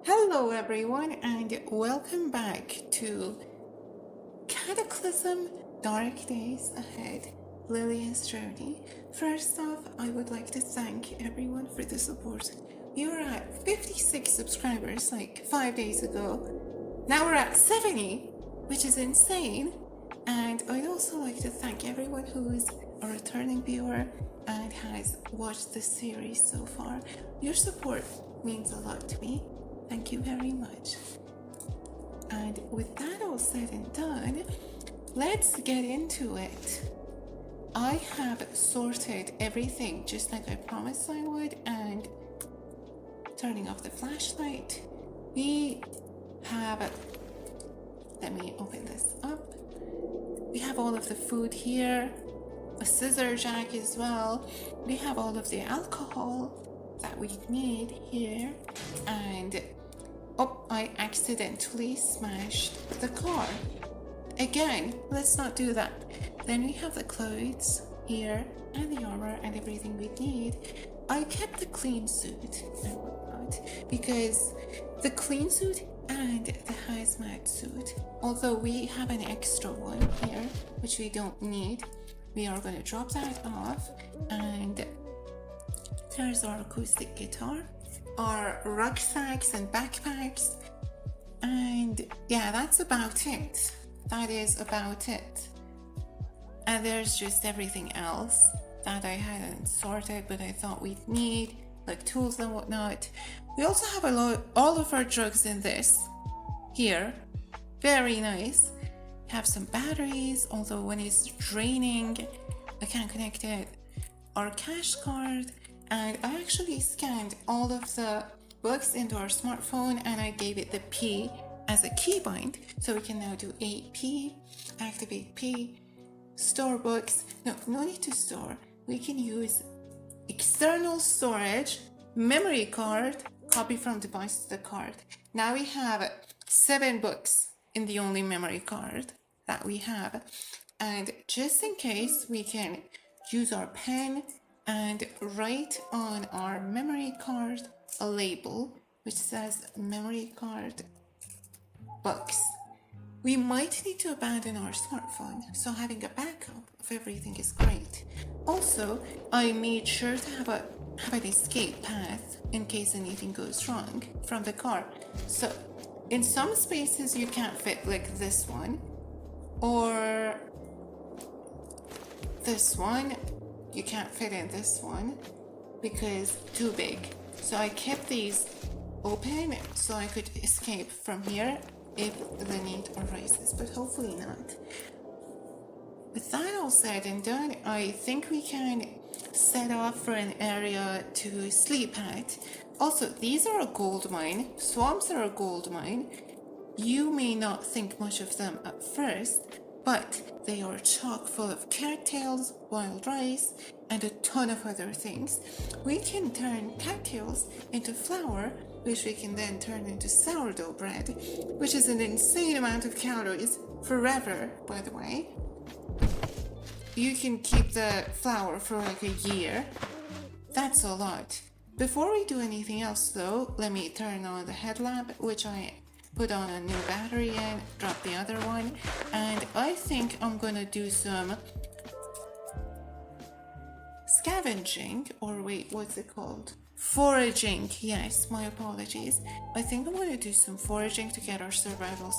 Hello everyone and welcome back to Cataclysm Dark Days Ahead, Lillian's journey. First off, I would like to thank everyone for the support. We were at 56 subscribers like 5 days ago. Now we're at 70, which is insane. And I'd also like to thank everyone who is a returning viewer and has watched this series so far. Your support means a lot to me. Thank you very much. And with that all said and done, let's get into it. I have sorted everything just like I promised I would, and turning off the flashlight, we have, let me open this up. We have all of the food here, a scissor jack as well. We have all of the alcohol that we need here, and oh, I accidentally smashed the car. Again, let's not do that. Then we have the clothes here and the armor and everything we need. I kept the clean suit and whatnot because the clean suit and the hazmat suit, although we have an extra one here, which we don't need, we are going to drop that off. And there's our acoustic guitar, our rucksacks and backpacks, and yeah, that's about it. That is about it. And there's just everything else that I hadn't sorted but I thought we'd need, like tools and whatnot. We also have all of our drugs in this here. Very nice. Have some batteries, although when it's draining I can't connect it. Our cash card, and I actually scanned all of the books into our smartphone and I gave it the P as a keybind, so we can now do AP, activate P, store books. No need to store. We can use external storage, memory card, copy from device to the card. Now we have 7 books in the only memory card that we have. And just in case, we can use our pen and write on our memory card a label which says memory card books. We might need to abandon our smartphone, so having a backup of everything is great. Also, I made sure to have an escape path in case anything goes wrong from the car. So in some spaces you can't fit, like this one or this one. You can't fit in this one because too big. So I kept these open so I could escape from here if the need arises, but hopefully not. With that all said and done, I think we can set off for an area to sleep at. Also, these are a gold mine. Swamps are a gold mine. You may not think much of them at first, but they are chock full of cattails, wild rice, and a ton of other things. We can turn cattails into flour, which we can then turn into sourdough bread, which is an insane amount of calories, forever, by the way. You can keep the flour for like a year. That's a lot. Before we do anything else though, let me turn on the headlamp, which I put on a new battery in, drop the other one, and I think I'm gonna do some scavenging, or wait, what's it called? Foraging, yes, my apologies. I think I'm gonna do some foraging to get our survival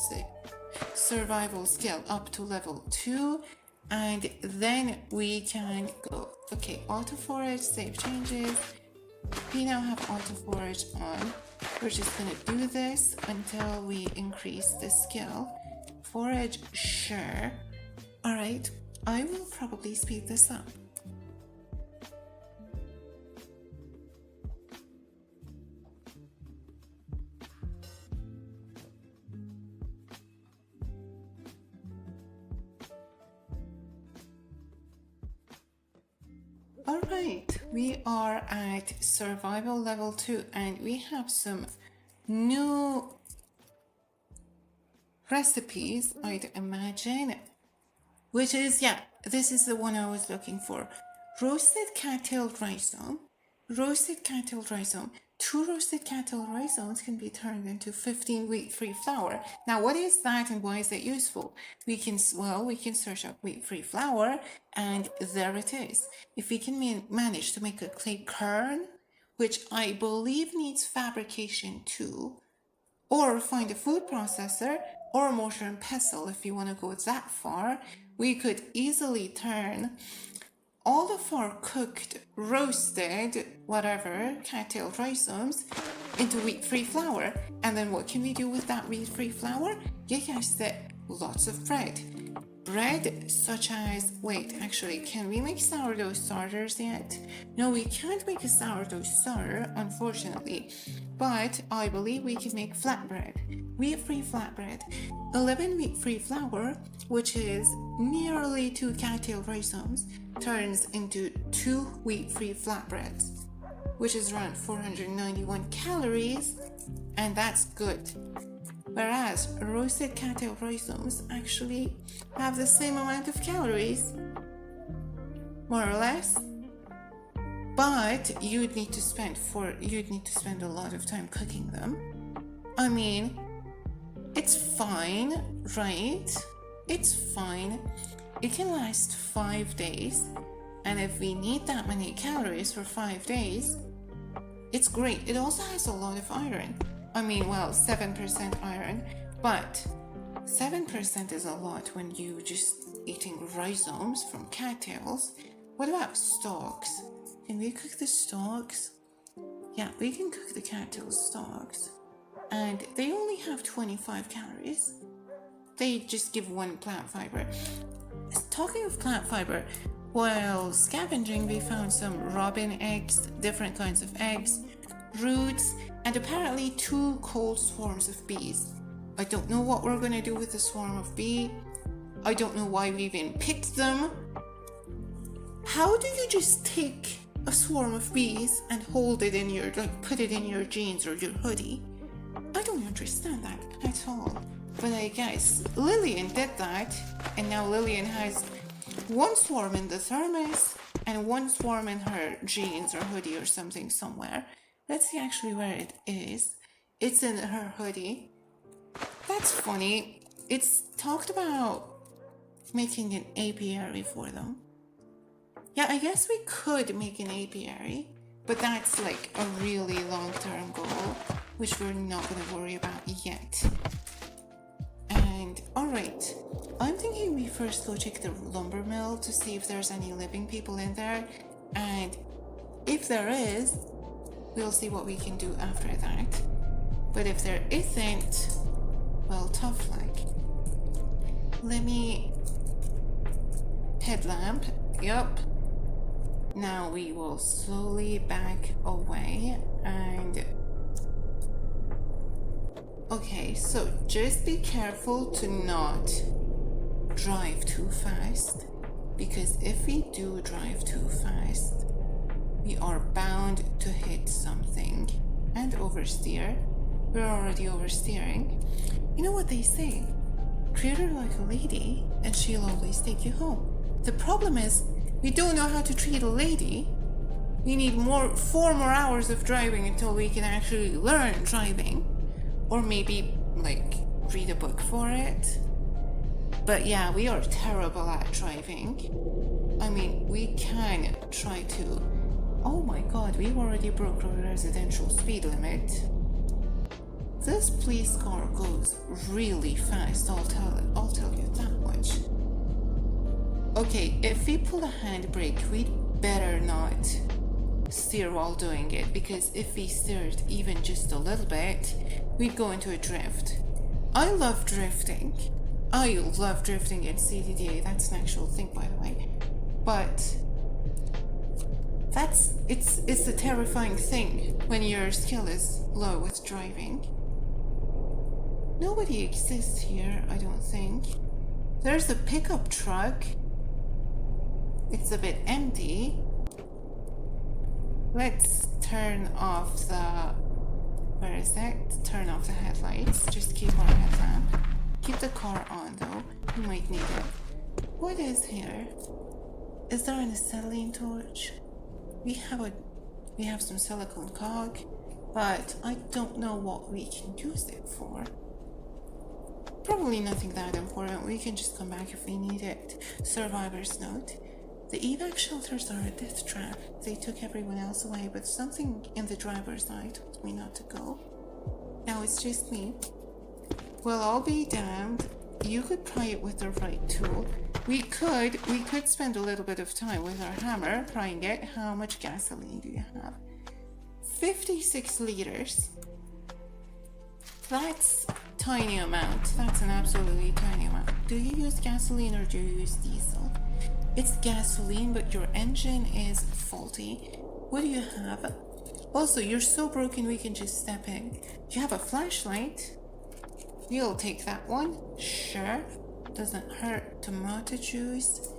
skill up to level 2, and then we can go. Okay, auto forage, save changes. We now have auto forage on. We're just gonna do this until we increase the skill. Forage, sure. Alright, I will probably speed this up. Alright, we are at survival level 2 and we have some new recipes, I'd imagine, which is, yeah, this is the one I was looking for. Roasted cattail rhizome, 2 roasted cattle rhizomes can be turned into 15 wheat-free flour. Now, what is that and why is it useful? We can search up wheat-free flour, and there it is. If we can manage to make a clay kern, which I believe needs fabrication too, or find a food processor, or a mortar and pestle if you want to go that far, we could easily turn all of our cooked, roasted, whatever, cattail rhizomes into wheat-free flour. And then what can we do with that wheat-free flour? You guessed it, lots of bread. Bread such as, wait, actually, can we make sourdough starters yet? No, we can't make a sourdough starter, unfortunately. But I believe we can make flatbread, wheat-free flatbread. 11 wheat-free flour, which is nearly 2 cattail rhizomes, turns into 2 wheat-free flatbreads, which is around 491 calories, and that's good. Whereas roasted cattail rhizomes actually have the same amount of calories, more or less, but you'd need to spend a lot of time cooking them. I mean, it's fine, right? It's fine. It can last 5 days, and if we need that many calories for 5 days, it's great. It also has a lot of iron. I mean, well, 7% iron, but 7% is a lot when you're just eating rhizomes from cattails. What about stalks? Can we cook the stalks? Yeah, we can cook the cattail stalks. And they only have 25 calories. They just give 1 plant fiber. Talking of plant fiber, while scavenging, we found some robin eggs, different kinds of eggs, roots, and apparently 2 cold swarms of bees. I don't know what we're gonna do with the swarm of bee. I don't know why we even picked them. How do you just take a swarm of bees and hold it in your, put it in your jeans or your hoodie? I don't understand that at all. But I guess Lillian did that, and now Lillian has 1 swarm in the thermos and 1 swarm in her jeans or hoodie or something somewhere. Let's see actually where it is. It's in her hoodie. That's funny. It's talked about making an apiary for them. Yeah, I guess we could make an apiary, but that's like a really long-term goal, which we're not going to worry about yet. And alright, I'm thinking we first go check the lumber mill to see if there's any living people in there, and if there is, we'll see what we can do after that. But if there isn't, well, tough luck. Let me... headlamp, yup. Now we will slowly back away and... Okay, so just be careful to not drive too fast, because if we do drive too fast, we are bound to hit something and oversteer. We're already oversteering. You know what they say? Treat her like a lady and she'll always take you home. The problem is, we don't know how to treat a lady. We need 4 more hours of driving until we can actually learn driving. Or maybe, read a book for it. But yeah, we are terrible at driving. I mean, we can try to... Oh my god, we've already broke our residential speed limit. This police car goes really fast, I'll tell you that much. Okay, if we pull a handbrake, we'd better not steer while doing it, because if we steered even just a little bit, we'd go into a drift. I love drifting. I love drifting in CDDA, that's an actual thing, by the way. But it's a terrifying thing when your skill is low with driving. Nobody exists here, I don't think. There's a pickup truck. It's a bit empty. Let's turn off the... Where is that? Turn off the headlights. Just keep our headlamp. Keep the car on though. You might need it. What is here? Is there an acetylene torch? We have some silicone caulk. but I don't know what we can use it for. Probably nothing that important. We can just come back if we need it. Survivor's note. The evac shelters are a death trap. They took everyone else away, but something in the driver's eye told me not to go. Now it's just me. Well, I'll be damned. You could pry it with the right tool. We could spend a little bit of time with our hammer prying it. How much gasoline do you have? 56 liters. That's tiny amount. That's an absolutely tiny amount. Do you use gasoline or do you use diesel? It's gasoline, but your engine is faulty. What do you have? Also, you're so broken we can just step in. You have a flashlight. You'll take that one. Sure. Doesn't hurt. Tomato juice.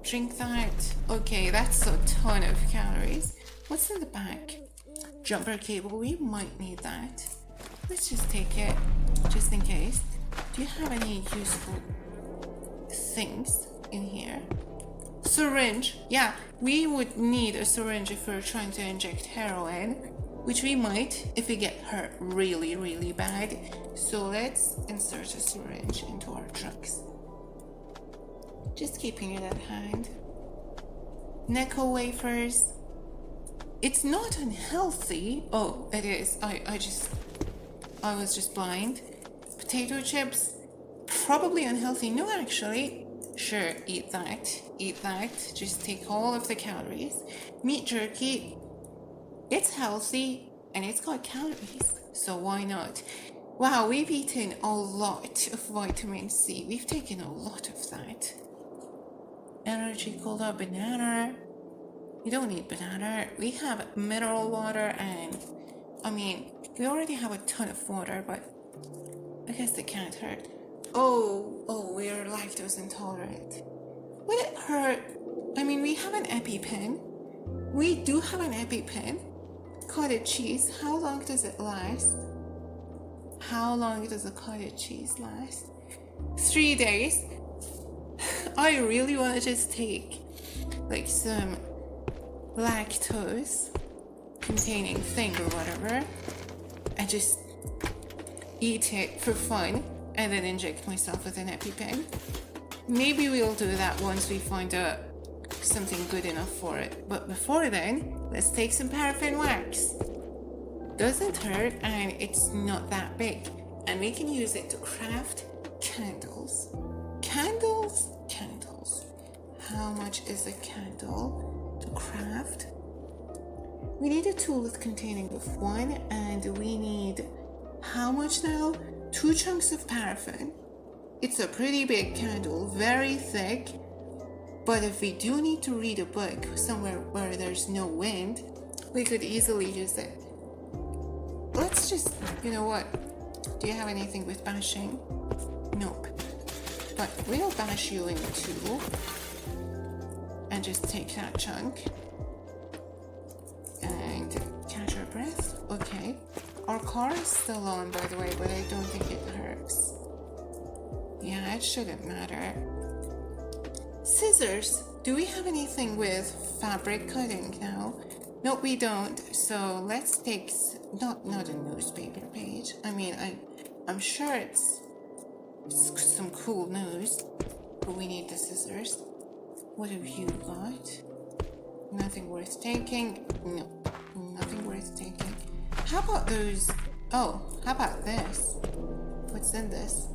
Drink that. Okay, that's a ton of calories. What's in the back? Jumper cable. We might need that. Let's just take it, just in case. Do you have any useful things in here? Syringe. Yeah, we would need a syringe if we're trying to inject heroin, which we might if we get hurt really, really bad. So let's insert a syringe into our trucks. Just keeping it at hand. Necco wafers. It's not unhealthy. Oh, it is. I was just blind. Potato chips, probably unhealthy. No, actually, sure, eat that. Eat that. Just take all of the calories. Meat jerky, it's healthy and it's got calories, so why not? Wow, we've eaten a lot of vitamin C. We've taken a lot of that. Energy cola, banana. You don't need banana. We have mineral water and, I mean, we already have a ton of water, but I guess it can't hurt. Oh, we're lactose intolerant. Would it hurt? I mean, we have an EpiPen. We do have an EpiPen. Cottage cheese, how long does it last? How long does a cottage cheese last? 3 days. I really want to just take like some lactose containing thing or whatever and just eat it for fun and then inject myself with an EpiPen. Maybe we'll do that once we find something good enough for it. But before then, let's take some paraffin wax. Doesn't hurt and it's not that big. And we can use it to craft candles. Candles? Candles. How much is a candle to craft? We need a tool with containing of 1 and we need how much now? 2 chunks of paraffin. It's a pretty big candle, very thick, but if we do need to read a book somewhere where there's no wind, we could easily use it. Let's just, you know what? Do you have anything with bashing? Nope. But we'll bash you in 2 and just take that chunk and catch our breath. Okay. Our car is still on, by the way, but I don't think it hurts. Yeah, it shouldn't matter. Scissors. Do we have anything with fabric cutting now? Nope, we don't. So let's take not a newspaper page. I mean, I'm sure it's some cool news, but we need the scissors. What have you got? Nothing worth taking. No, nothing worth taking. How about those? Oh, how about this? What's in this?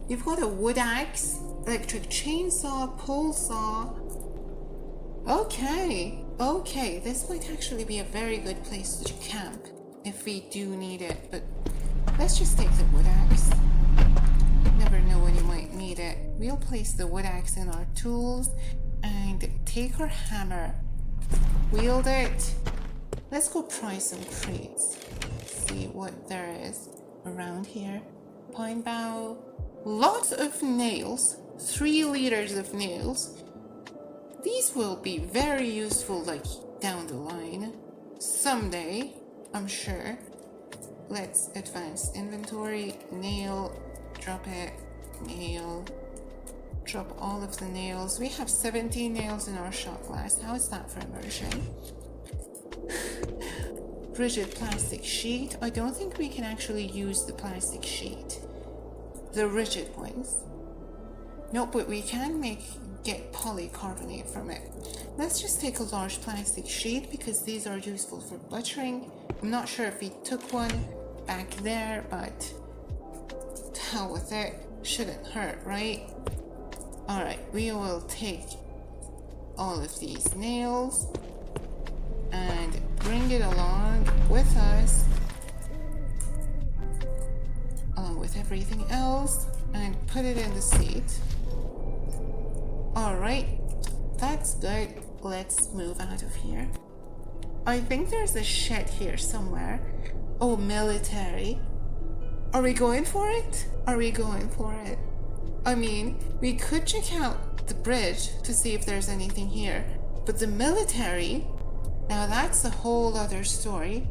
You've got a wood axe, electric chainsaw, pole saw. Okay, this might actually be a very good place to camp if we do need it, but let's just take the wood axe. You never know when you might need it. We'll place the wood axe in our tools and take our hammer, wield it. Let's go pry some crates, see what there is around here. Pine bough, lots of nails, 3 liters of nails. These will be very useful like down the line, someday, I'm sure. Let's advance inventory, nail, drop it, nail, drop all of the nails. We have 17 nails in our shot glass. How is that for immersion? rigid plastic sheet. I don't think we can actually use the plastic sheet, the rigid ones. No, but we can get polycarbonate from it. Let's just take a large plastic sheet because these are useful for buttering. I'm not sure if we took one back there, but to hell with it. Shouldn't hurt, right? Alright, we will take all of these nails and bring it along with us, along with everything else, and put it in the seat. Alright, that's good. Let's move out of here. I think there's a shed here somewhere. Oh, military. Are we going for it? Are we going for it? I mean, we could check out the bridge to see if there's anything here, but the military, now that's a whole other story.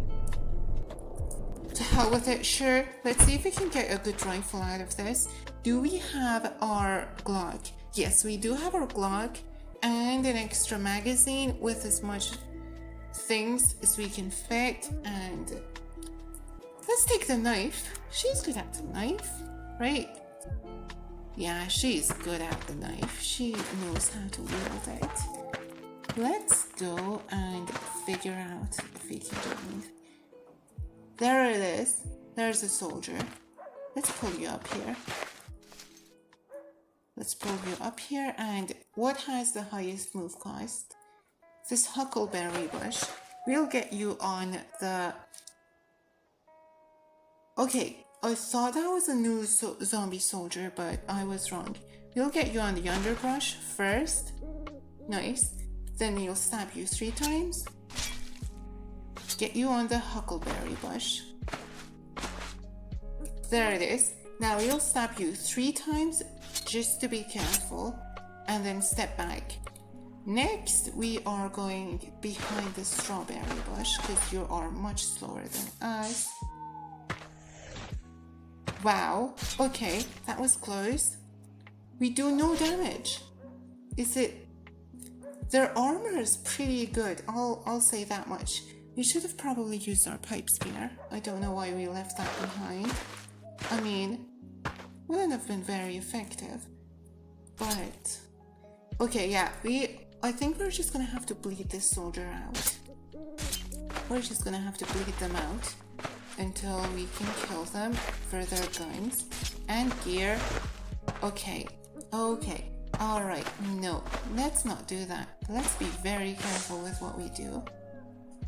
To hell with it, sure. Let's see if we can get a good rifle out of this. Do we have our Glock? Yes, we do have our Glock and an extra magazine with as much things as we can fit. And let's take the knife. She's good at the knife, right? Yeah, she's good at the knife. She knows how to wield it. Let's go and figure out if we can do anything. There it is. There's a soldier. Let's pull you up here. Let's pull you up here. And what has the highest move cost? This huckleberry bush. We'll get you on the... Okay, I thought that was a new zombie soldier, but I was wrong. We'll get you on the underbrush first. Nice. Then we'll stab you 3 times. Get you on the huckleberry bush. There it is. Now we'll stab you 3 times just to be careful, and then step back. Next, we are going behind the strawberry bush because you are much slower than us. Wow, okay, that was close. We do no damage. Is it... Their armor is pretty good, I'll say that much. We should have probably used our pipe spear. I don't know why we left that behind. I mean, wouldn't have been very effective. But... Okay, yeah, I think we're just gonna have to bleed this soldier out. We're just gonna have to bleed them out until we can kill them for their guns and gear. Okay, okay, alright, no, let's not do that. Let's be very careful with what we do.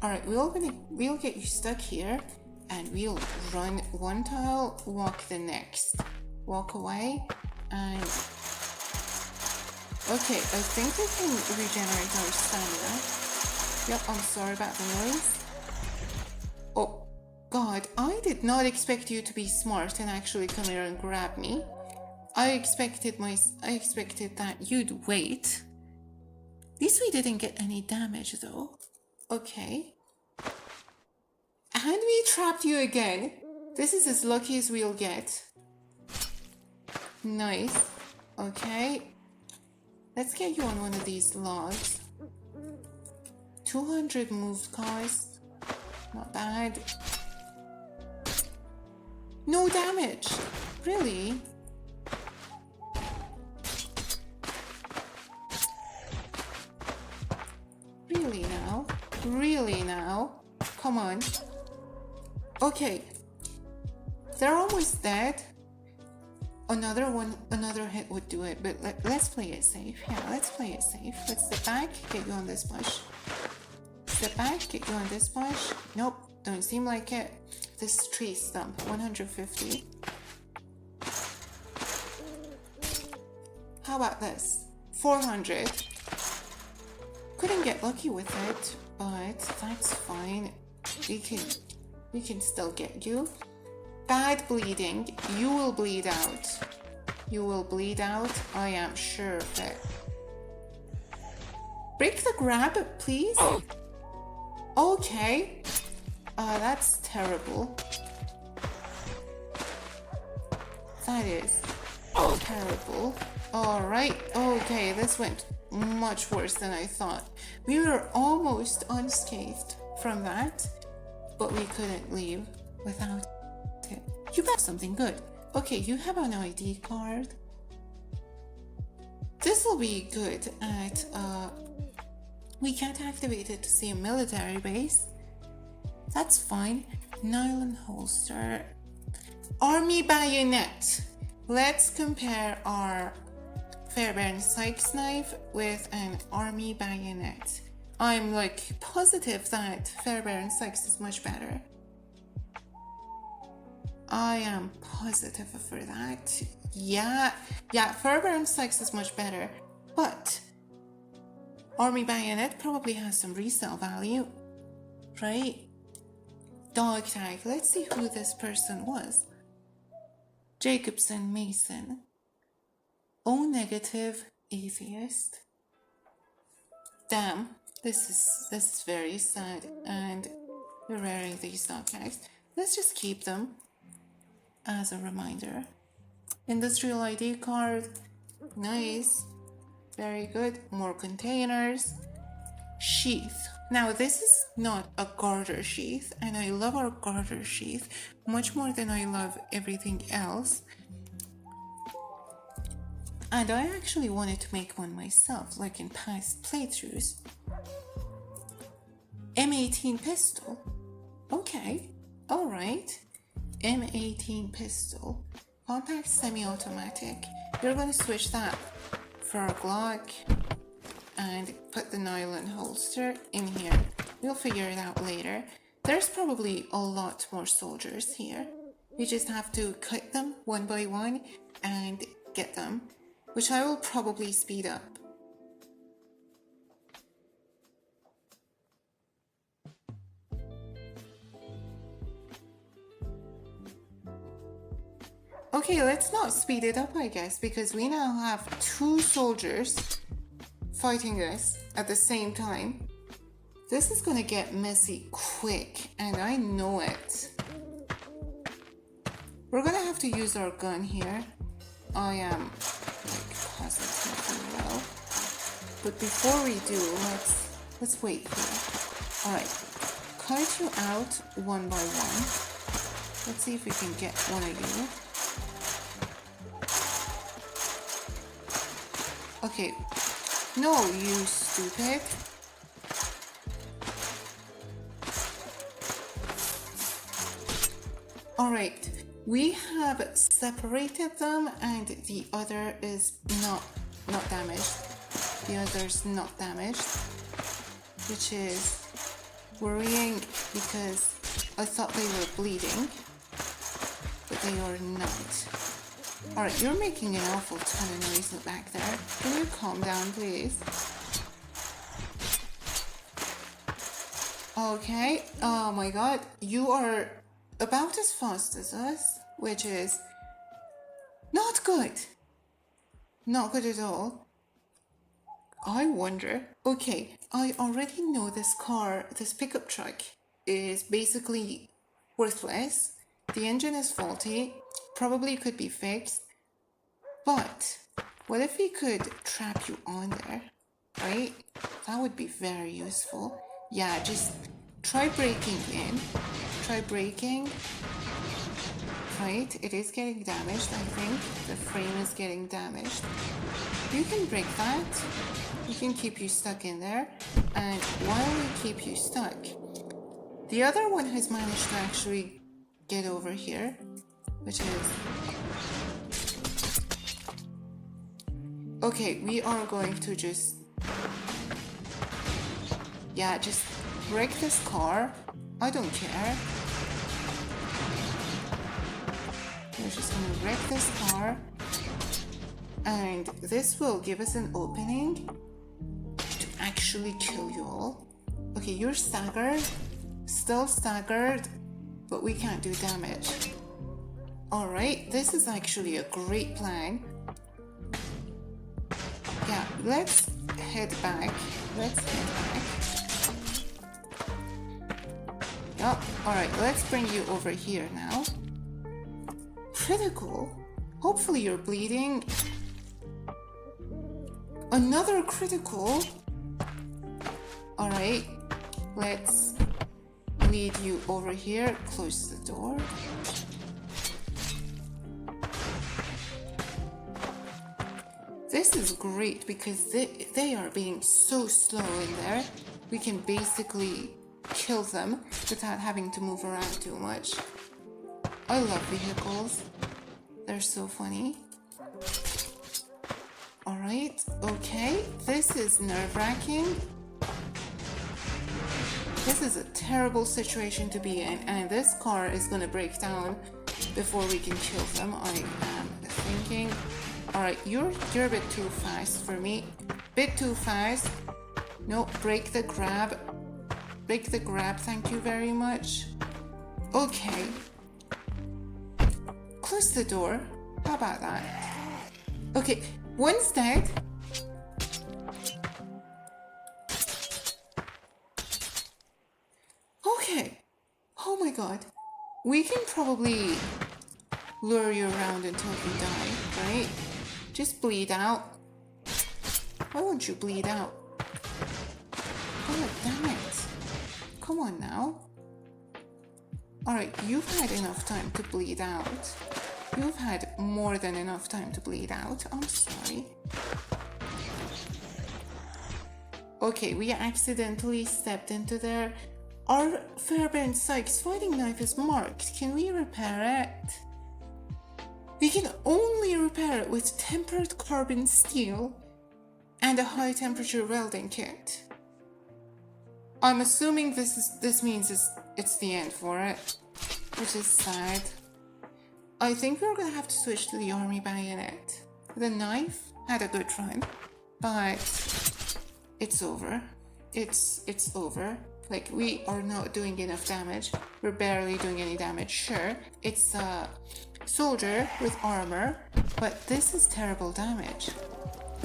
Alright, we'll get you stuck here and we'll run 1 tile, walk the next. Walk away and... Okay, I think we can regenerate our stamina. Yep, I'm sorry about the noise. Oh, God, I did not expect you to be smart and actually come here and grab me. I expected that you'd wait. At least we didn't get any damage though. Okay. And we trapped you again. This is as lucky as we'll get. Nice. Okay. Let's get you on one of these logs. 200 move cost. Not bad. No damage. Really? Really now? Really now? Come on. Okay. They're almost dead. Another hit would do it, but let's play it safe. Yeah, let's play it safe. Let's step back, get you on this bush. Step back, get you on this bush. Nope, don't seem like it. This tree stump, 150. How about this? 400. Couldn't get lucky with it, but that's fine. We can still get you. Bad bleeding. You will bleed out. You will bleed out. I am sure of it. Break the grab, please. Okay. That's terrible. That is terrible. Alright. Okay, this went much worse than I thought. We were almost unscathed from that. but we couldn't leave without it. You got something good. Okay, you have an ID card. This will be good at, we can't activate it to see a military base. That's fine. Nylon holster. Army bayonet. Let's compare our Fairbairn Sykes knife with an army bayonet. I'm like positive that Fairbairn Sykes is much better. I am positive for that. Yeah, Fairbairn Sykes is much better, but army bayonet probably has some resale value, right? Dog tag. Let's see who this person was. Jacobson Mason. O negative atheist. Damn, this is very sad, and you're wearing these dog tags. Let's just keep them as a reminder. Industrial ID card. Nice. Very good. More containers. Sheath. Now this is not a garter sheath, and I love our garter sheath much more than I love everything else. And I actually wanted to make one myself, like in past playthroughs. M18 pistol. Okay, alright. M18 pistol. Compact semi-automatic. You're going to switch that for a Glock and put the nylon holster in here. We'll figure it out later. There's probably a lot more soldiers here. We just have to cut them one by one and get them, which I will probably speed up. Okay, let's not speed it up, I guess, because we now have 2 soldiers fighting us at the same time. This is gonna get messy quick, and I know it. We're gonna have to use our gun here. I am like positively well. But before we do, let's wait here. Alright, cut you out one by one. Let's see if we can get one of you. Okay, no, you stupid. Alright, we have separated them and the other is not damaged. The other's not damaged, which is worrying because I thought they were bleeding, but they are not. Alright, you're making an awful ton of noise back there. Can you calm down, please? Okay, oh my god, you are about as fast as us, which is not good. Not good at all. I wonder. Okay, I already know this car, this pickup truck, is basically worthless. The engine is faulty, probably could be fixed. But what if we could trap you on there, right? That would be very useful. Yeah, just try breaking in. Try breaking. Right, it is getting damaged, I think. The frame is getting damaged. You can break that. We can keep you stuck in there. And while we keep you stuck, the other one has managed to actually get over here, which is... Okay, we are going to just... Yeah, just wreck this car. I don't care. We're just gonna wreck this car. And this will give us an opening to actually kill you all. Okay, you're staggered. Still staggered. But we can't do damage. Alright, this is actually a great plan. Yeah, let's head back. Yep, alright, let's bring you over here now. Critical? Hopefully you're bleeding. Another critical? Alright, let's lead you over here. Close the door. This is great because they are being so slow in there. We can basically kill them without having to move around too much. I love vehicles. They're so funny. Alright, okay. This is nerve-wracking. This is a terrible situation to be in, and this car is gonna break down before we can kill them, I am thinking. Alright, you're a bit too fast for me. Bit too fast. No, break the grab. Break the grab, thank you very much. Okay. Close the door. How about that? Okay, one's dead. Okay. Oh my god. We can probably lure you around until you die, right? Just bleed out. Why won't you bleed out? Oh, damn it. Come on now. Alright, you've had enough time to bleed out. You've had more than enough time to bleed out. I'm sorry. Okay, we accidentally stepped into there. Our Fairbairn Sykes fighting knife is marked. Can we repair it? We can only repair it with tempered carbon steel and a high temperature welding kit. I'm assuming this means it's the end for it, which is sad. I think we're gonna have to switch to the army bayonet. The knife had a good run, but it's over. It's over. Like, we are not doing enough damage. We're barely doing any damage. Sure, it's a soldier with armor, but this is terrible damage.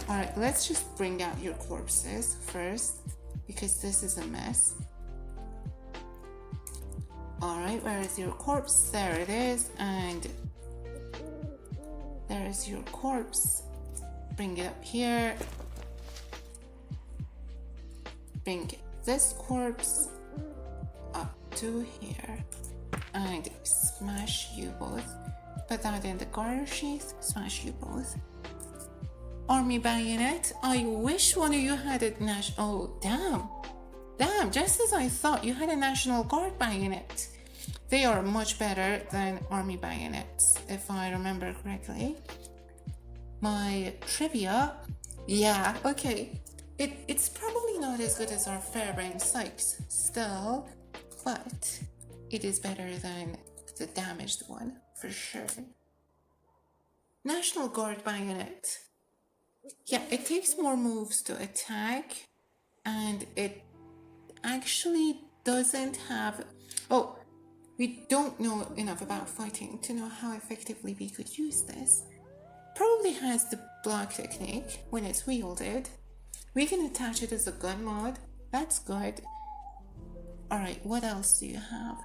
Alright, let's just bring out your corpses first, because this is a mess. Alright, where is your corpse? There it is, and there is your corpse. Bring it up here. Bring this corpse up to here and smash you both. Put that in the garter sheath, smash you both. Army bayonet, I wish one of you had a oh, damn, just as I thought, you had a National Guard bayonet. They are much better than army bayonets, if I remember correctly. My trivia, yeah, okay. It's probably not as good as our Fairbairn Sykes still, but it is better than the damaged one, for sure. National Guard bayonet. Yeah, it takes more moves to attack, and it actually doesn't have... Oh, we don't know enough about fighting to know how effectively we could use this. Probably has the block technique when it's wielded. We can attach it as a gun mod. That's good. Alright, what else do you have?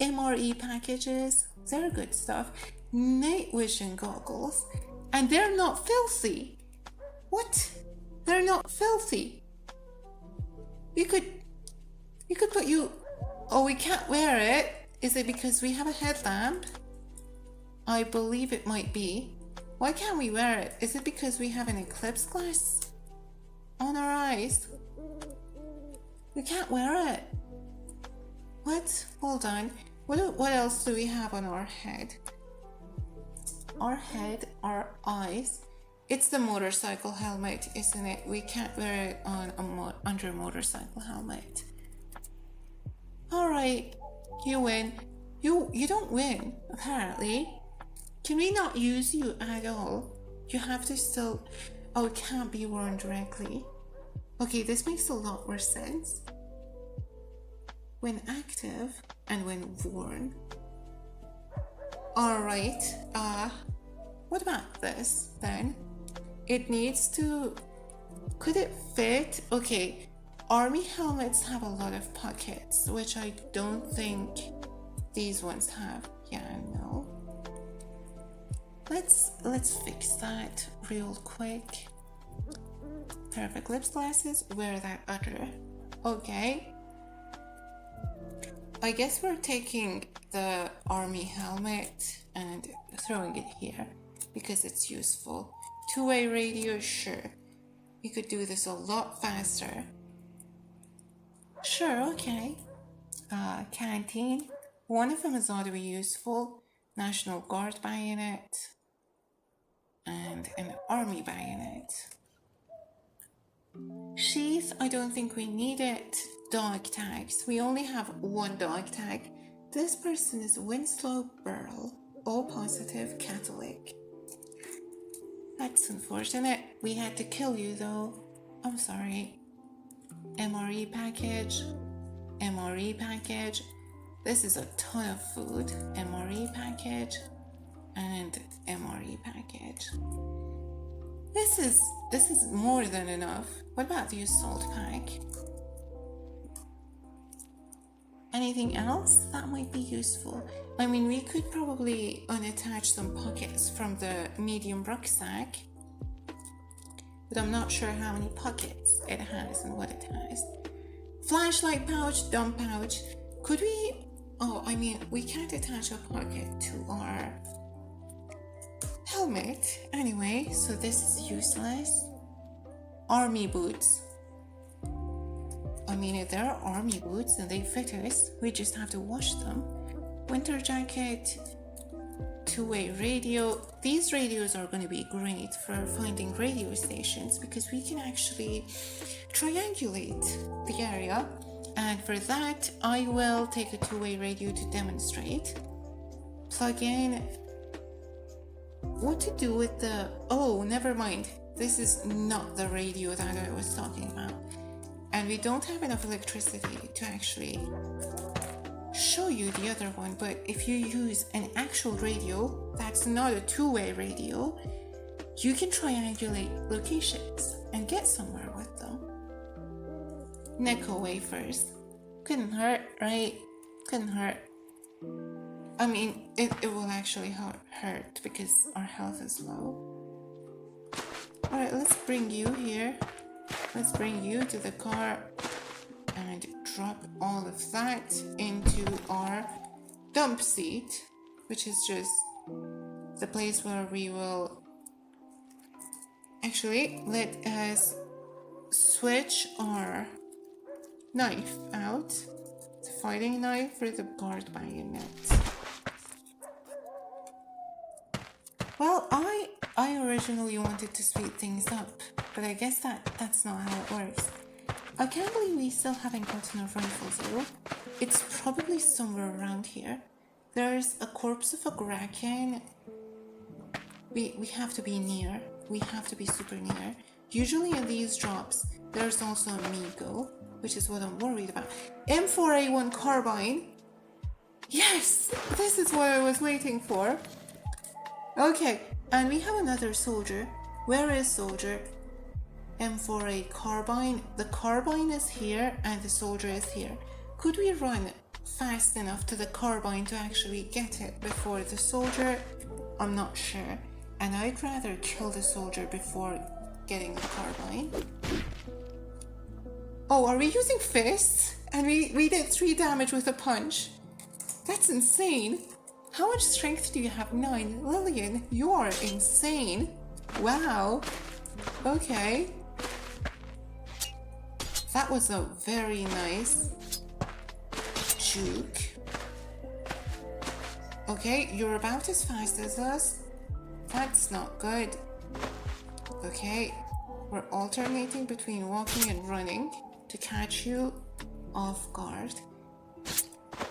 MRE packages. They're good stuff. Night vision goggles. And they're not filthy. What? They're not filthy. We could put you... Oh, we can't wear it. Is it because we have a headlamp? I believe it might be. Why can't we wear it? Is it because we have an eclipse glass on our eyes? We can't wear it. What? Hold on. What else do we have on our head? Our head, our eyes. It's the motorcycle helmet, isn't it? We can't wear it on under a motorcycle helmet. Alright, you win. You don't win, apparently. Can we not use you at all? You have to still... Oh, it can't be worn directly. Okay, this makes a lot more sense. When active and when worn. Alright, what about this then? It needs to... Could it fit? Okay, army helmets have a lot of pockets, which I don't think these ones have. Yeah, no. Let's fix that real quick. Perfect. Lips glasses, wear that under. Okay. I guess we're taking the army helmet and throwing it here because it's useful. Two-way radio, sure. We could do this a lot faster. Sure, okay. Canteen. One of them is ought to be useful. National Guard bayonet. And an army bayonet. Sheath, I don't think we need it. Dog tags. We only have one dog tag. This person is Winslow Burrell, O positive Catholic. That's unfortunate. We had to kill you though. I'm sorry. MRE package. MRE package. This is a ton of food. MRE package. And MRE package. This is more than enough. What about the assault pack? Anything else that might be useful? I mean, we could probably unattach some pockets from the medium rucksack, but I'm not sure how many pockets it has and what it has. Flashlight pouch, dump pouch. Could we? Oh, I mean, we can't attach a pocket to our helmet anyway, so this is useless. Army boots. I mean, if there are army boots and they fit us, we just have to wash them. Winter jacket, two-way radio. These radios are going to be great for finding radio stations because we can actually triangulate the area. And for that, I will take a two-way radio to demonstrate. Plug in. What to do with the... Oh, never mind. This is not the radio that I was talking about. And we don't have enough electricity to actually show you the other one. But if you use an actual radio, that's not a two-way radio, you can triangulate locations and get somewhere with them. Necco wafers. Couldn't hurt, right? Couldn't hurt. I mean, it will actually hurt because our health is low. Alright, let's bring you here. Let's bring you to the car and drop all of that into our dump seat, which is just the place where we will actually let us switch our knife out. The fighting knife for the guard bayonet. Well, I originally wanted to speed things up, but I guess that's not how it works. I can't believe we still haven't gotten a rifle though. It's probably somewhere around here. There's a corpse of a Kraken. We have to be near. We have to be super near. Usually in these drops, there's also a Migo, which is what I'm worried about. M4A1 carbine. Yes, this is what I was waiting for. Okay, and we have another soldier. Where is soldier? M4A carbine. The carbine is here and the soldier is here. Could we run fast enough to the carbine to actually get it before the soldier? I'm not sure. And I'd rather kill the soldier before getting the carbine. Oh, are we using fists? And we did 3 damage with a punch. That's insane. How much strength do you have? 9. Lillian, you are insane. Wow. Okay. That was a very nice juke. Okay, you're about as fast as us. That's not good. Okay, we're alternating between walking and running to catch you off guard.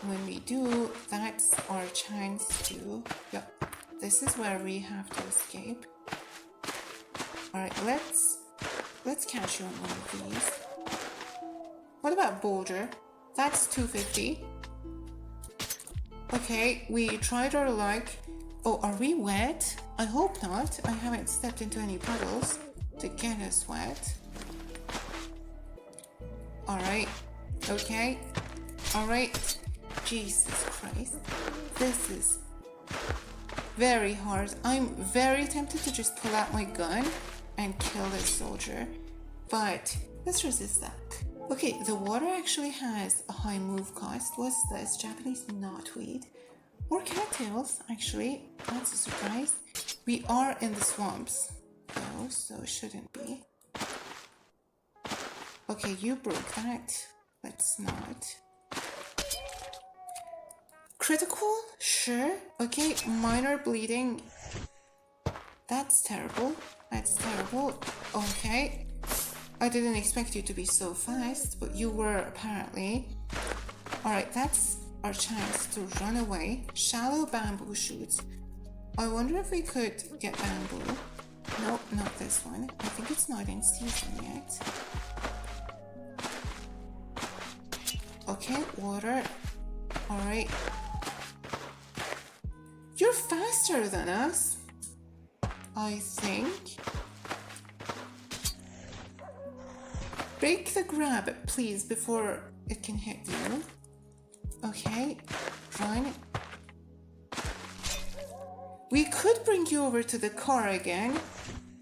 When we do, that's our chance to... Yep, this is where we have to escape. Alright, let's catch you on one of these. What about Boulder? That's 250. Okay, we tried our luck. Oh, are we wet? I hope not. I haven't stepped into any puddles to get us wet. Alright, okay. Alright. Jesus Christ. This is very hard. I'm very tempted to just pull out my gun and kill this soldier. But let's resist that. Okay, the water actually has a high move cost. What's this? Japanese knotweed. Or cattails, actually. That's a surprise. We are in the swamps, though, so it shouldn't be. Okay, you broke that. Let's not. Critical? Sure. Okay, minor bleeding. That's terrible. That's terrible. Okay. I didn't expect you to be so fast, but you were apparently. Alright, that's our chance to run away. Shallow bamboo shoots. I wonder if we could get bamboo. Nope, not this one. I think it's not in season yet. Okay, water. Alright. You're faster than us, I think. Break the grab, please, before it can hit you. Okay, run. We could bring you over to the car again,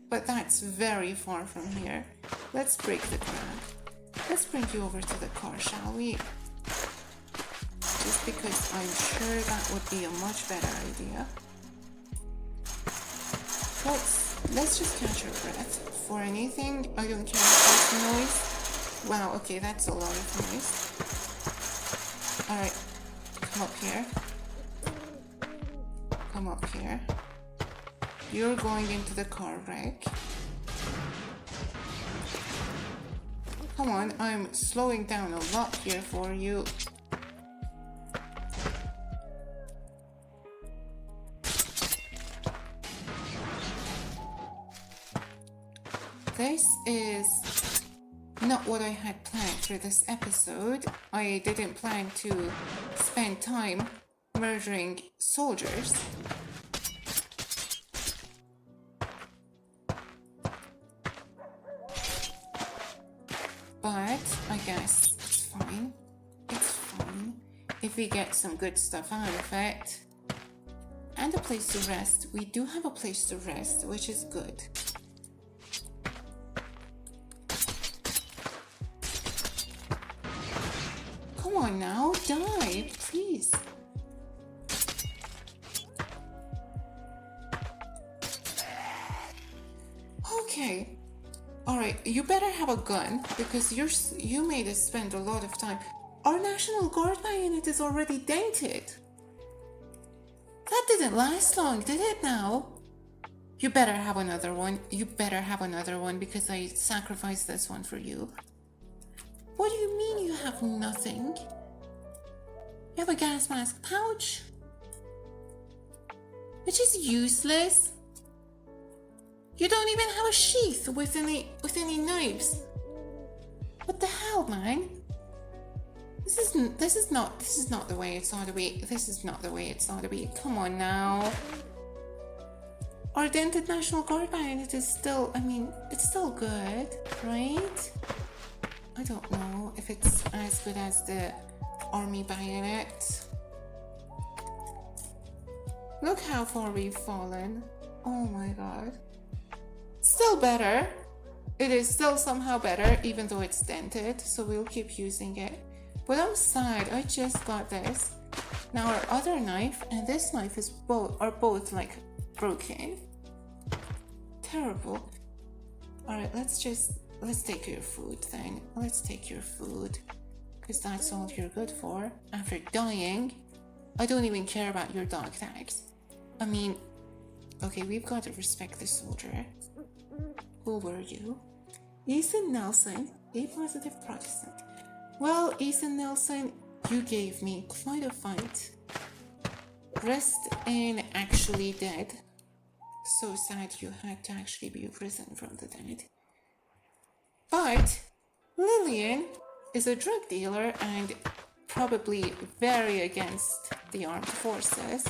but that's very far from here. Let's break the grab. Let's bring you over to the car, shall we? Just because I'm sure that would be a much better idea. Let's just catch our breath. For anything, I don't care if there's noise. Wow, okay, that's a lot of noise. Alright, come up here. Come up here. You're going into the car wreck. Come on, I'm slowing down a lot here for you. This is not what I had planned for this episode. I didn't plan to spend time murdering soldiers. But I guess it's fine. It's fine. If we get some good stuff out of it. And a place to rest. We do have a place to rest, which is good. Come on now, die, please. Okay. Alright, you better have a gun, because you made us spend a lot of time. Our National Guard bayonet is already dented. That didn't last long, did it now? You better have another one. You better have another one, because I sacrificed this one for you. What do you mean you have nothing? You have a gas mask pouch? Which is useless. You don't even have a sheath with any knives. What the hell, man? This is not the way it's ought to be. This is not the way it's ought to be. Come on now. Our dented National Guard bayonet is still, it's still good, right? I don't know if it's as good as the army bayonet. Look how far we've fallen. Oh my god. Still better. It is still somehow better, even though it's dented, so we'll keep using it. But I'm sad, I just got this. Now our other knife and this knife are both like broken. Terrible. Alright, let's take your food then. Let's take your food. Because that's all you're good for. After dying, I don't even care about your dog tags. Okay, we've got to respect the soldier. Who were you? Ethan Nelson, a positive Protestant. Well, Ethan Nelson, you gave me quite a fight. Rest in actually dead. So sad you had to actually be risen from the dead. But Lillian is a drug dealer and probably very against the armed forces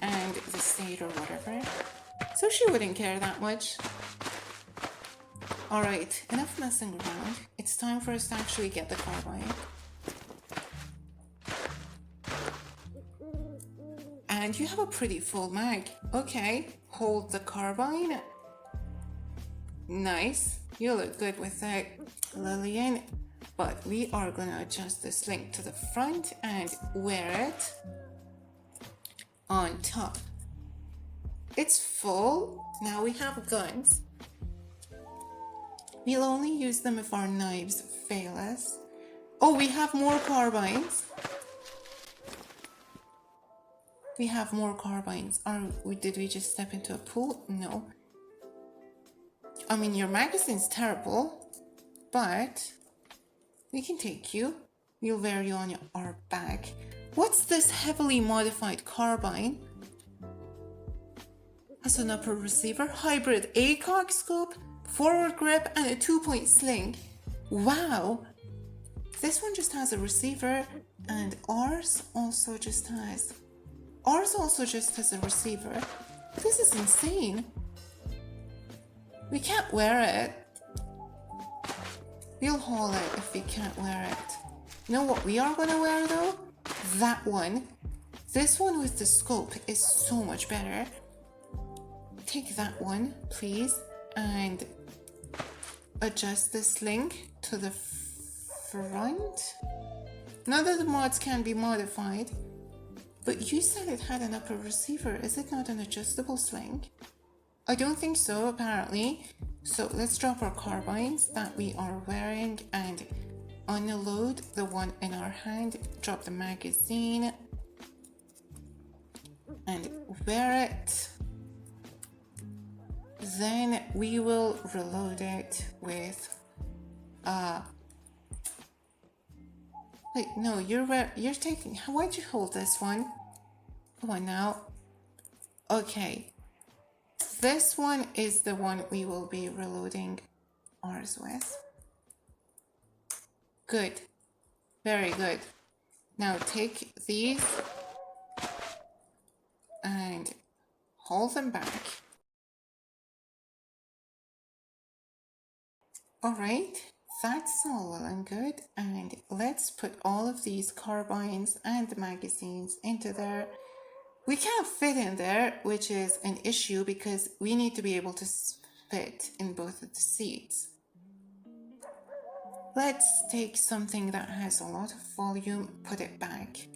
and the state or whatever. So she wouldn't care that much. Alright, enough messing around. It's time for us to actually get the carbine. And you have a pretty full mag. Okay, hold the carbine. Nice. You look good with it. Lillian, but we are gonna adjust this link to the front and wear it on top. It's full. Now we have guns. We'll only use them if our knives fail us. Oh, we have more carbines. We have more carbines. Did we just step into a pool? No. I mean, your magazine's terrible, but we can take you. We'll wear you on our back. What's this heavily modified carbine? Has an upper receiver, hybrid ACOG scope, forward grip, and a 2-point sling. Wow! This one just has a receiver, and ours also just has a receiver. This is insane. We can't wear it. We'll haul it if we can't wear it. You know what we are gonna wear though? That one. This one with the scope is so much better. Take that one, please, and adjust this link to the front. None of the mods can be modified, but you said it had an upper receiver. Is it not an adjustable sling? I don't think so, apparently. So let's drop our carbines that we are wearing and unload the one in our hand. Drop the magazine and wear it. Then we will reload it with wait, no, you're taking, why'd you hold this one? Come on now. Okay. This one is the one we will be reloading ours with. Good. Very good. Now take these and hold them back. Alright, that's all well and good. And let's put all of these carbines and the magazines into there. We can't fit in there, which is an issue because we need to be able to fit in both of the seats. Let's take something that has a lot of volume, put it back.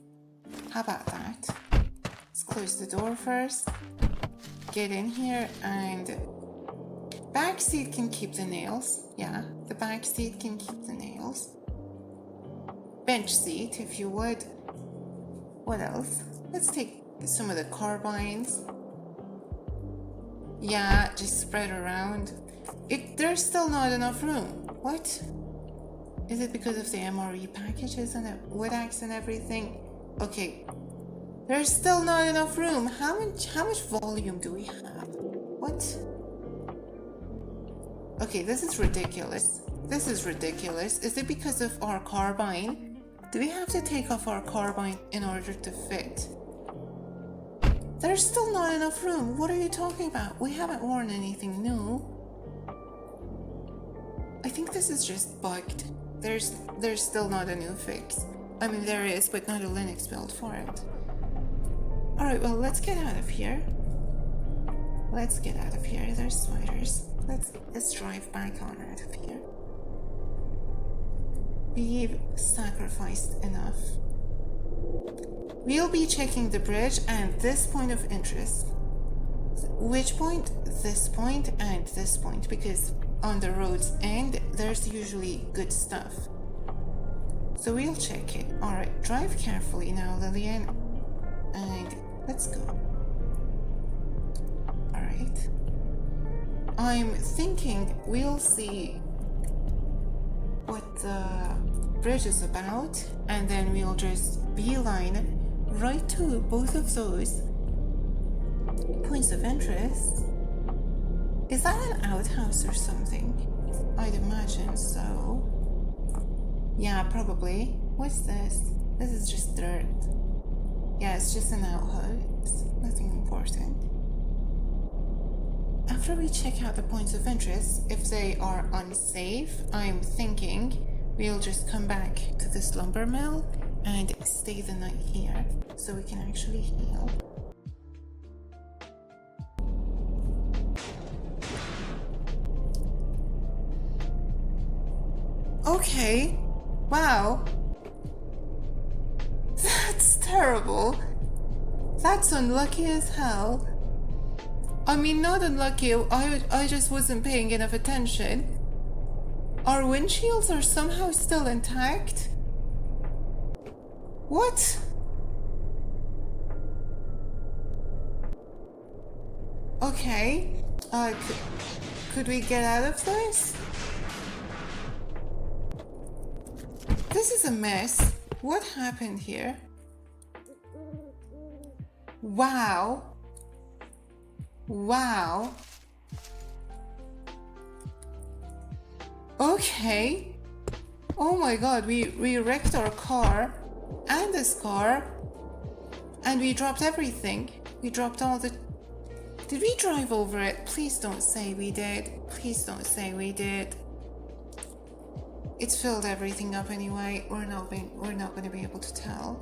How about that? Let's close the door first. Get in here, and back seat can keep the nails. Yeah, the back seat can keep the nails. Bench seat, if you would. What else? Let's take some of the carbines. Yeah, just spread around. There's still not enough room. What? Is it because of the MRE packages and the wood axe and everything? Okay. There's still not enough room. How much volume do we have? What? Okay, this is ridiculous. This is ridiculous. Is it because of our carbine? Do we have to take off our carbine in order to fit? There's still not enough room. What are you talking about? We haven't worn anything new. I think this is just bugged. There's still not a new fix. I mean, there is, but not a Linux build for it. Alright, well, let's get out of here. Let's get out of here. There's spiders. Let's drive back on out of here. We've sacrificed enough. We'll be checking the bridge and this point of interest. Which point? This point and this point, because on the road's end, there's usually good stuff. So we'll check it. Alright, drive carefully now, Lillian. And let's go. Alright. I'm thinking we'll see what the bridge is about, and then we'll just beeline right to both of those points of interest. Is that an outhouse or something? I'd imagine so. Yeah, probably. What's this? This is just dirt. Yeah, it's just an outhouse. Nothing important. After we check out the points of interest, if they are unsafe, I'm thinking we'll just come back to this lumber mill and stay the night here so we can actually heal. Okay. Wow. That's terrible. That's unlucky as hell. I mean, not unlucky, I just wasn't paying enough attention. Our windshields are somehow still intact? What? Okay. Could we get out of this? This is a mess. What happened here? Wow. Wow. Okay. Oh my god, we wrecked our car and this car, and we dropped everything. We dropped all the... Did we drive over it? Please don't say we did. Please don't say we did. It's filled everything up anyway. We're not going to be able to tell.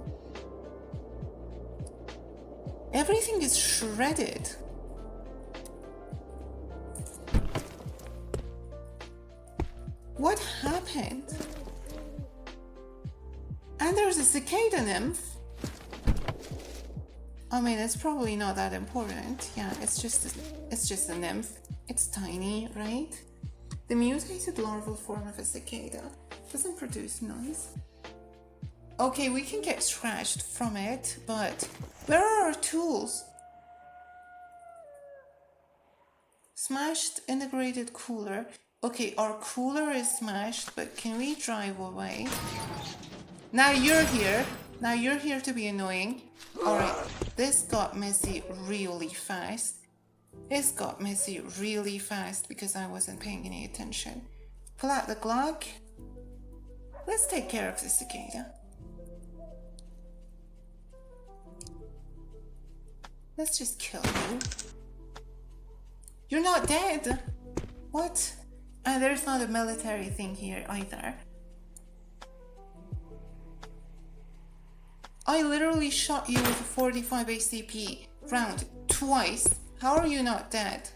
Everything is shredded. What happened? And there's a cicada nymph. I mean, it's probably not that important. Yeah, it's just a nymph. It's tiny, right? The mutated larval form of a cicada doesn't produce noise. Okay, we can get scratched from it, but where are our tools? Smashed integrated cooler. Okay, our cooler is smashed, but can we drive away? Now you're here. Now you're here to be annoying. Alright, this got messy really fast. This got messy really fast because I wasn't paying any attention. Pull out the Glock. Let's take care of the cicada. Let's just kill you. You're not dead. What? And there's not a military thing here either. I literally shot you with a 45 ACP round twice. How are you not dead?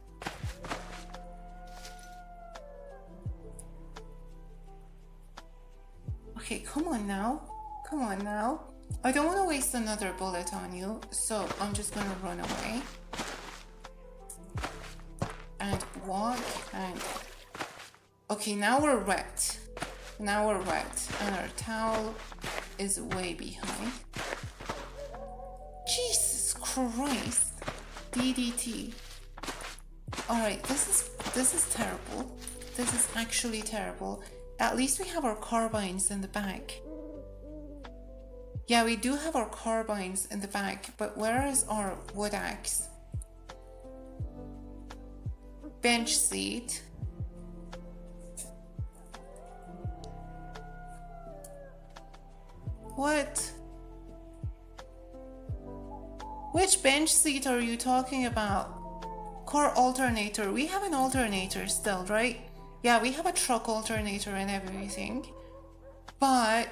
Okay, come on now. Come on now. I don't want to waste another bullet on you, so I'm just going to run away. And walk and... Okay, now we're wet. Now we're wet. And our towel is way behind. Jesus Christ. DDT. Alright, this is terrible. This is actually terrible. At least we have our carbines in the back. Yeah, we do have our carbines in the back, but where is our wood axe? Bench seat. What? Which bench seat are you talking about? Car alternator. We have an alternator still, right? Yeah, we have a truck alternator and everything. But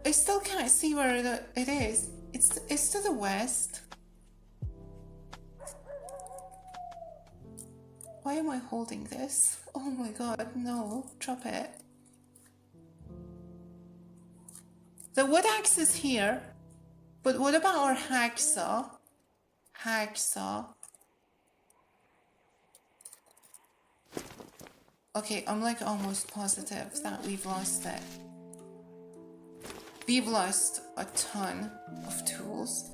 I still can't see where it is. It's to the west. Why am I holding this? Oh my god, no. Drop it. The wood axe is here. But what about our hacksaw? Hacksaw. Okay, I'm like almost positive that we've lost it. We've lost a ton of tools.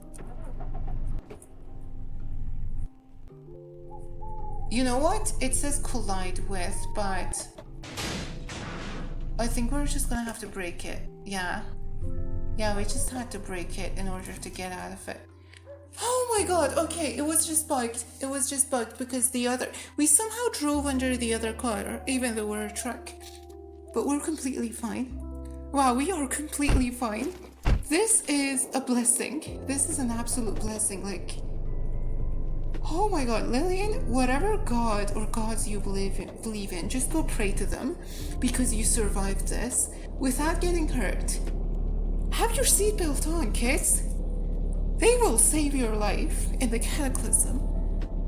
You know what? It says collide with, but I think we're just gonna have to break it. Yeah. Yeah, we just had to break it in order to get out of it. Oh my god, okay, it was just bugged. It was just bugged because we somehow drove under the other car, even though we're a truck. But we're completely fine. Wow, we are completely fine. This is a blessing. This is an absolute blessing, like... Oh my god, Lillian, whatever god or gods you believe in, just go pray to them because you survived this without getting hurt. Have your seatbelt on, kids. They will save your life in the cataclysm.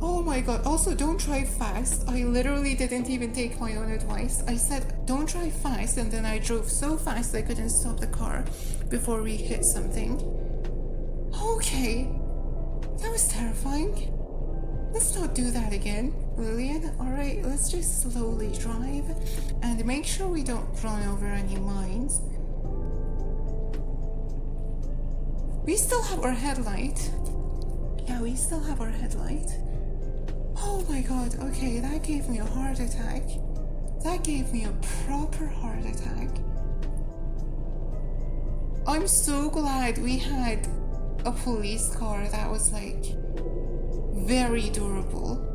Oh my god, also don't drive fast. I literally didn't even take my own advice. I said don't drive fast, and then I drove so fast I couldn't stop the car before we hit something. Okay, that was terrifying. Let's not do that again, Lillian. Alright, let's just slowly drive and make sure we don't run over any mines. We still have our headlight. Yeah, we still have our headlight. Oh my god, okay, that gave me a heart attack. That gave me a proper heart attack. I'm so glad we had a police car that was like very durable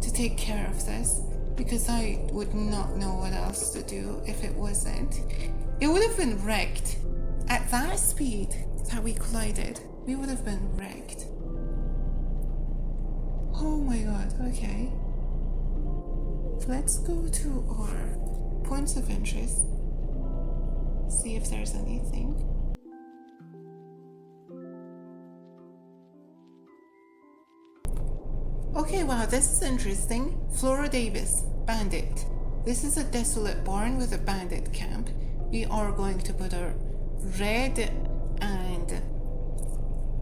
to take care of this, because I would not know what else to do if it wasn't. It would have been wrecked. At that speed that we collided, we would have been wrecked. Oh my god, okay. Let's go to our points of interest. See if there's anything. Okay, wow, this is interesting. Flora Davis, bandit. This is a desolate barn with a bandit camp. We are going to put a red and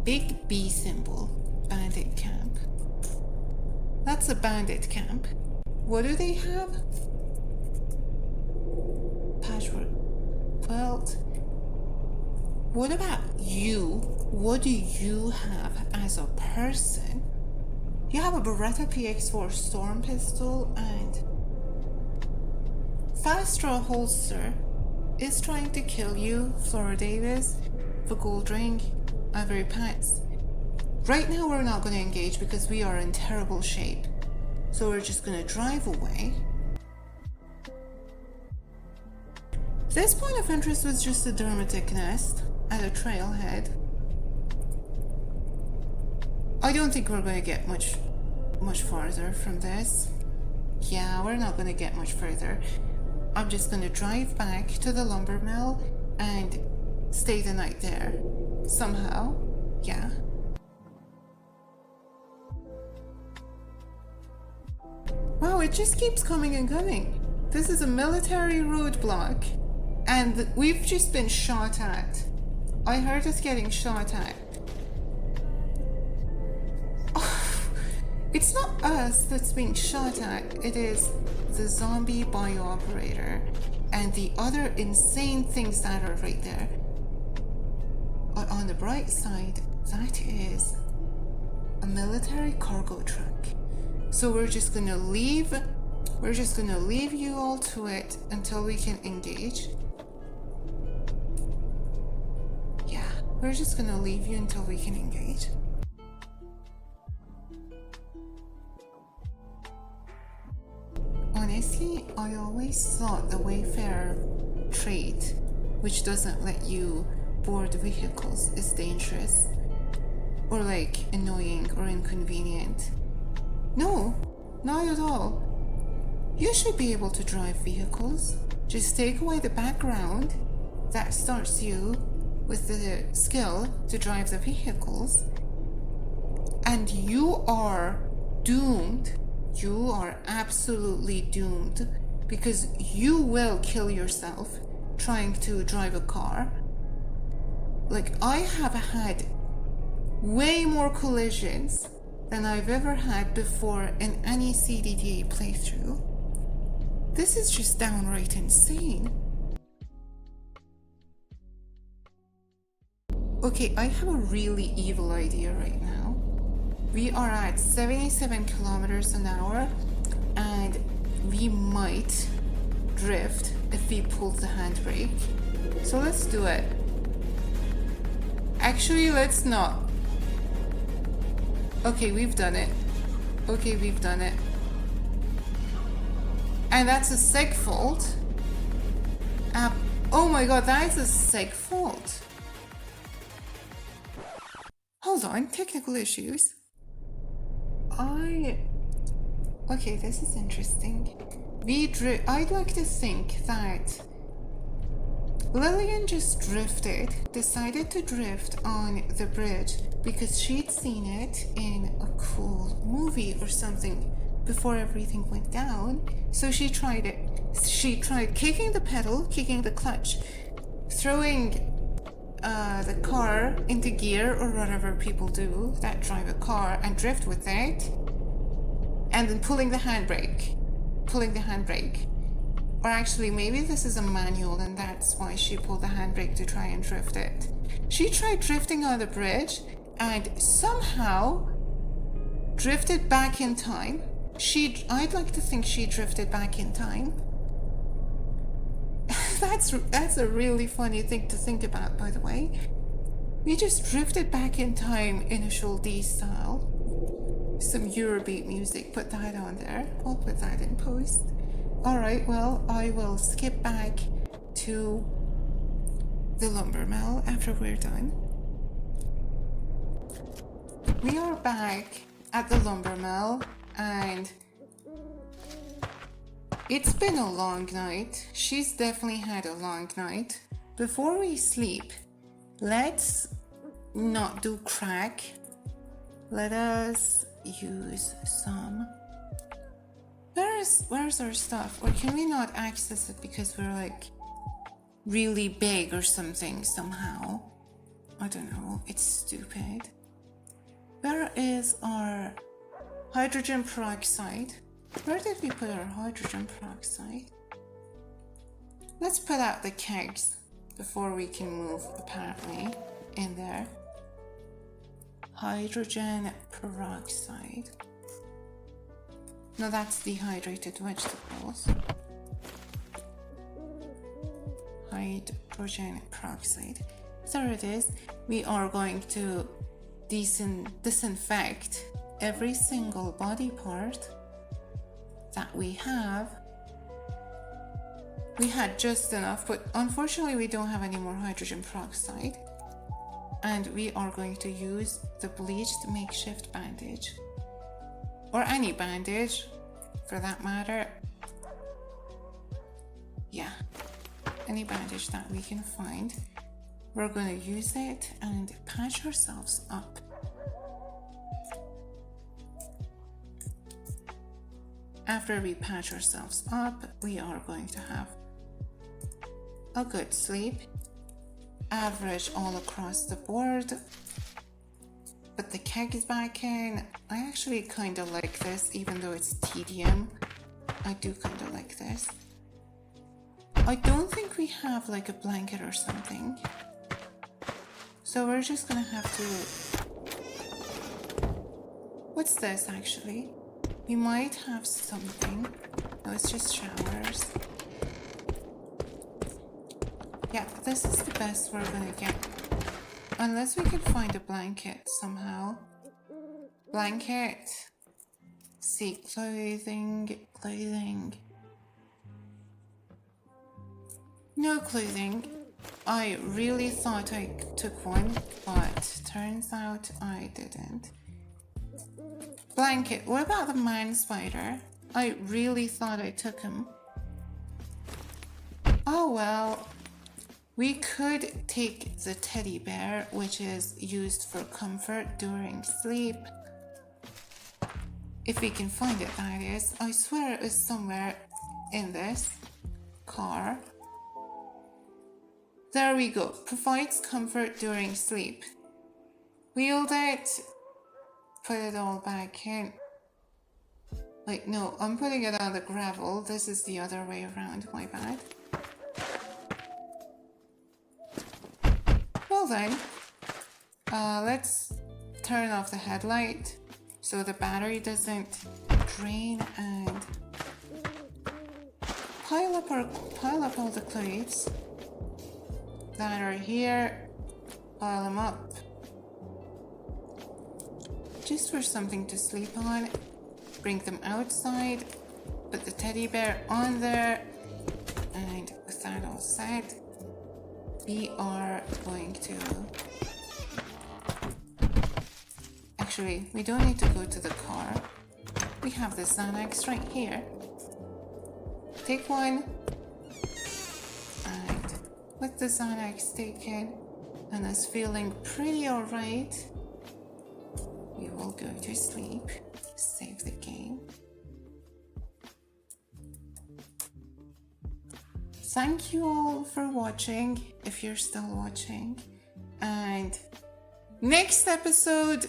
big B symbol, bandit camp. That's a bandit camp. What do they have? Patchwork quilt. What about you? What do you have as a person? You have a Beretta PX4 storm pistol, and Fast Draw Holster is trying to kill you, Flora Davis, for gold ring, ivory pants. Right now we're not going to engage because we are in terrible shape, so we're just going to drive away. This point of interest was just a dermatic nest at a trailhead. I don't think we're going to get much farther from this. Yeah, we're not going to get much further. I'm just going to drive back to the lumber mill and stay the night there. Somehow. Yeah. Wow, it just keeps coming and coming. This is a military roadblock, and we've just been shot at. I heard us getting shot at. It's not us that's being shot at, it is the zombie bio-operator and the other insane things that are right there. But on the bright side, that is a military cargo truck. So we're just gonna leave you all to it until we can engage. Yeah, we're just gonna leave you until we can engage. Honestly, I always thought the Wayfarer trait, which doesn't let you board vehicles, is dangerous or like annoying or inconvenient. No, not at all. You should be able to drive vehicles. Just take away the background that starts you with the skill to drive the vehicles, and you are doomed. You are absolutely doomed, because you will kill yourself trying to drive a car. Like, I have had way more collisions than I've ever had before in any CDDA playthrough. This is just downright insane. Okay, I have a really evil idea right now. We are at 77 kilometers an hour, and we might drift if we pull the handbrake. So let's do it. Actually, let's not. Okay, we've done it. Okay, we've done it. And that's a seg fault. Oh my god, that is a seg fault. Hold on, technical issues. Okay, this is interesting. I'd like to think that Lillian just decided to drift on the bridge because she'd seen it in a cool movie or something before everything went down. So she tried it. She tried kicking the pedal, kicking the clutch, throwing the car into gear or whatever people do that drive a car and drift with it, and then pulling the handbrake. Or actually, maybe this is a manual and that's why she pulled the handbrake to try and drift it. She tried drifting on the bridge and somehow drifted back in time. I'd like to think she drifted back in time. That's a really funny thing to think about, by the way. We just drifted back in time Initial D style. Some Eurobeat music, put that on there. I'll put that in post. Alright, well, I will skip back to the lumber mill after we're done. We are back at the lumber mill, and it's been a long night. She's definitely had a long night. Before we sleep, let's not do crack. Let us use some... Where's our stuff? Or can we not access it because we're like really big or something somehow? I don't know. It's stupid. Where is our hydrogen peroxide? Where did we put our hydrogen peroxide? Let's put out the kegs before we can move, apparently, in there. Hydrogen peroxide. No, that's dehydrated vegetables. Hydrogen peroxide. There it is. We are going to disinfect every single body part that we have. We had just enough, but unfortunately we don't have any more hydrogen peroxide. And we are going to use the bleached makeshift bandage. Or any bandage, for that matter. Yeah, any bandage that we can find. We're going to use it and patch ourselves up. After we patch ourselves up, we are going to have a good sleep. Average all across the board. But the keg is back in. I actually kind of like this, even though it's tedium. I do kind of like this. I don't think we have like a blanket or something. So we're just gonna have to... What's this actually? We might have something. No, it's just showers. Yeah, this is the best we're gonna get. Unless we can find a blanket somehow. Blanket. See, clothing. No clothing. I really thought I took one, but turns out I didn't. Blanket. What about the man spider? I really thought I took him. Oh well. We could take the teddy bear, which is used for comfort during sleep. If we can find it, that is. I swear it is somewhere in this car. There we go. Provides comfort during sleep. Wield it. Put it all back in. Like, no, I'm putting it on the gravel. This is the other way around, my bad. Well then, let's turn off the headlight so the battery doesn't drain, and pile up all the clothes that are here. Pile them up just for something to sleep on. Bring them outside, put the teddy bear on there, and with that all set, we are going to... Actually, we don't need to go to the car. We have the Xanax right here. Take one and with the Xanax taken and us feeling pretty alright, we will go to sleep. Save the game. Thank you all for watching, if you're still watching. And next episode,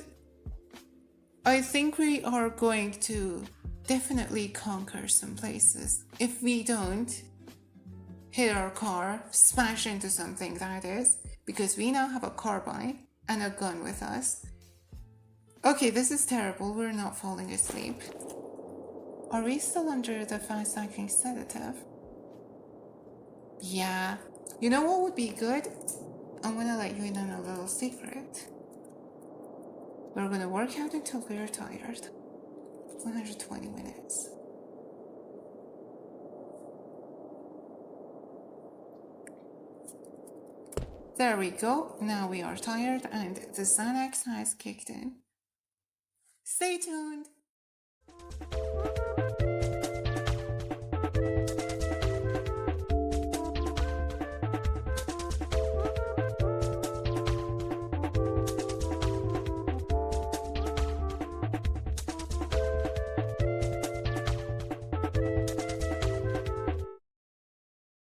I think we are going to definitely conquer some places. If we don't, hit our car, smash into something, that is, because we now have a carbine and a gun with us. Okay, this is terrible. We're not falling asleep. Are we still under the fast-acting sedative? Yeah. You know what would be good? I'm gonna let you in on a little secret. We're gonna work out until we're tired. 120 minutes. There we go. Now we are tired and the Xanax has kicked in. Stay tuned.